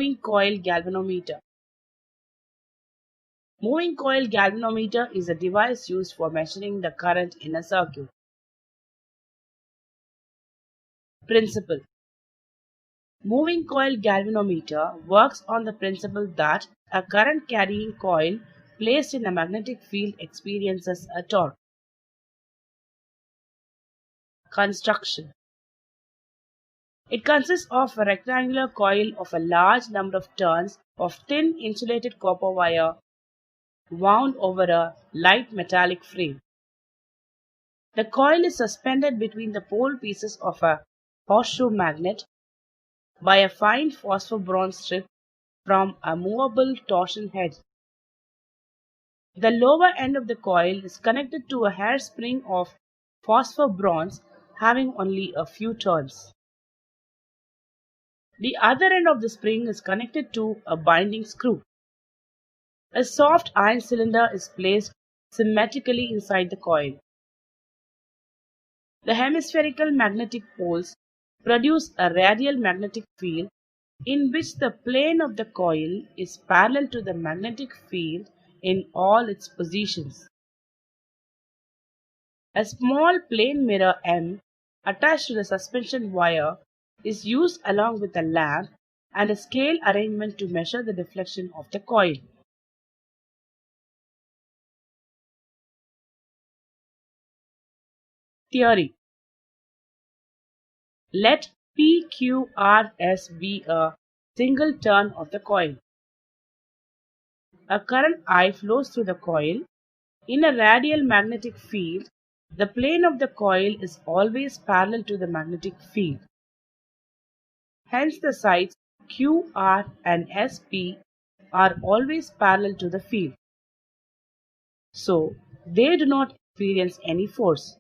Moving coil galvanometer. Moving coil galvanometer is a device used for measuring the current in a circuit. Principle. Moving coil galvanometer works on the principle that a current carrying coil placed in a magnetic field experiences a torque. Construction. It consists of a rectangular coil of a large number of turns of thin insulated copper wire wound over a light metallic frame. The coil is suspended between the pole pieces of a horseshoe magnet by a fine phosphor-bronze strip from a movable torsion head. The lower end of the coil is connected to a hairspring of phosphor-bronze having only a few turns. The other end of the spring is connected to a binding screw. A soft iron cylinder is placed symmetrically inside the coil. The hemispherical magnetic poles produce a radial magnetic field in which the plane of the coil is parallel to the magnetic field in all its positions. A small plane mirror M attached to the suspension wire is used along with a lamp and a scale arrangement to measure the deflection of the coil. Theory. Let PQRS be a single turn of the coil. A current I flows through the coil. In a radial magnetic field, the plane of the coil is always parallel to the magnetic field. Hence, the sides QR and SP are always parallel to the field. So, they do not experience any force.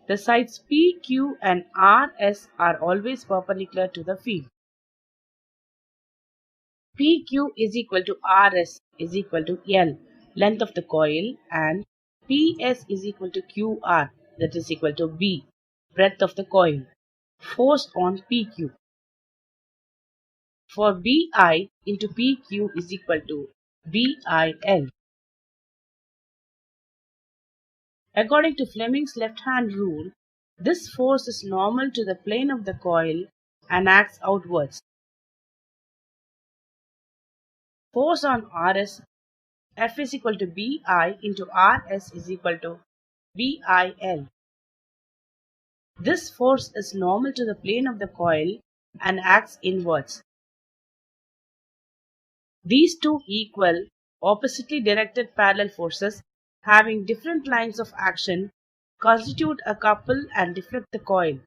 The sides P, Q and RS are always perpendicular to the field. PQ is equal to RS is equal to L, length of the coil, and PS is equal to QR, that is equal to B, breadth of the coil, force on PQ. For BI into PQ is equal to BIL. According to Fleming's left-hand rule, this force is normal to the plane of the coil and acts outwards. Force on RS, F is equal to BI into RS is equal to BIL. This force is normal to the plane of the coil and acts inwards. These two equal, oppositely directed parallel forces having different lines of action constitute a couple and deflect the coil.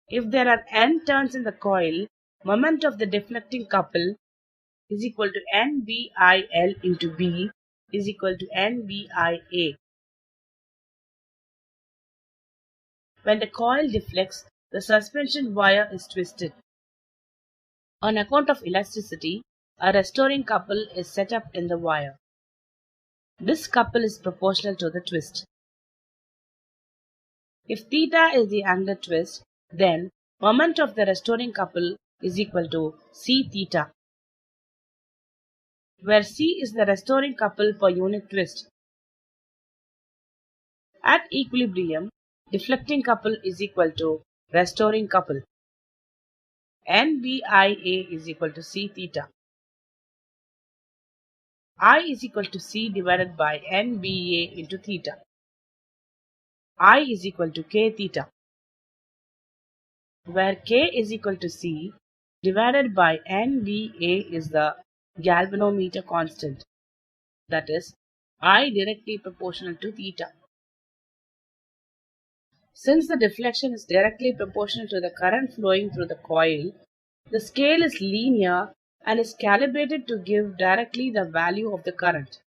If there are n turns in the coil, moment of the deflecting couple is equal to NBIL into B is equal to NBIA. When the coil deflects, the suspension wire is twisted. On account of elasticity, a restoring couple is set up in the wire. This couple is proportional to the twist. If theta is the angular twist, then moment of the restoring couple is equal to C theta, where C is the restoring couple per unit twist. At equilibrium, deflecting couple is equal to restoring couple. NBIA is equal to C theta. I is equal to C divided by NBA into theta. I is equal to K theta, where K is equal to C divided by NBA is the galvanometer constant, that is, I directly proportional to theta. Since the deflection is directly proportional to the current flowing through the coil, the scale is linear and is calibrated to give directly the value of the current.